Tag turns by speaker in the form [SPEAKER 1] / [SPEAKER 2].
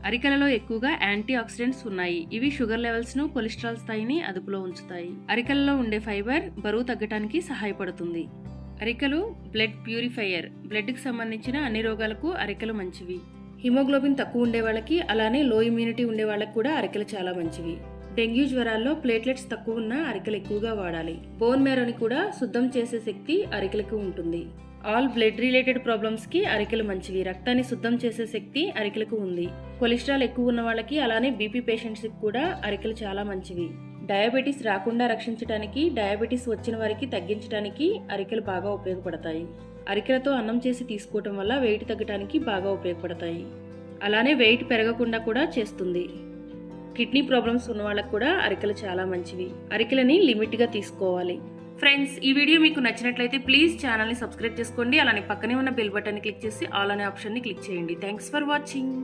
[SPEAKER 1] అరికెలలో ఎక్కువగా anti oxidants ఉన్నాయి. ఇవి షుగర్ లెవెల్స్ ను, కొలెస్ట్రాల్ స్థాయిని అదుపులో ఉంచుతాయి. అరికెలలో ఉండే ఫైబర్ బరువు తగ్గటానికి సహాయపడుతుంది. అరికెలు బ్లడ్ ప్యూరిఫైయర్. బ్లడ్ కి సంబంధించిన అన్ని రోగాలకు అరికెలు మంచివి. హిమోగ్లోబిన్ తక్కువ ఉండే వాళ్ళకి, అలానే లో ఇమ్యూనిటీ ఉండే వాళ్ళకి కూడా అరికెలు చాలా మంచివి. డెంగ్యూ జ్వరాల్లో ప్లేట్లెట్స్ తక్కువ ఉన్న అరికెలు ఎక్కువగా వాడాలి. బోన్ మ్యారోని కూడా శుద్ధం చేసే శక్తి అరికెలకు ఉంటుంది. ఆల్ బ్లడ్ రిలేటెడ్ ప్రాబ్లమ్స్ కి అరికెలు మంచివి. రక్తాన్ని శుద్ధం చేసే శక్తి అరికెలకు ఉంది. కొలెస్ట్రాల్ ఎక్కువ ఉన్న వాళ్ళకి, అలానే బీపీ పేషెంట్స్ కి కూడా అరికెలు చాలా మంచివి. డయాబెటీస్ రాకుండా రక్షించడానికి, డయాబెటీస్ వచ్చిన వారికి తగ్గించడానికి అరికెలు బాగా ఉపయోగపడతాయి. అరికెలతో అన్నం చేసి తీసుకోవటం వల్ల వెయిట్ తగ్గడానికి బాగా ఉపయోగపడతాయి. అలానే వెయిట్ పెరగకుండా కూడా చేస్తుంది. కిడ్నీ ప్రాబ్లమ్స్ ఉన్న వాళ్ళకి కూడా అరికెలు చాలా మంచివి. అరికెలని లిమిట్ గా తీసుకోవాలి. ఫ్రెండ్స్, ఈ వీడియో మీకు నచ్చినట్లయితే ప్లీజ్ ఛానల్ని సబ్స్క్రైబ్ చేసుకోండి. అలానే పక్కనే ఉన్న బెల్ బటన్ని క్లిక్ చేసి ఆల్ అనే ఆప్షన్ని క్లిక్ చేయండి. Thanks for watching.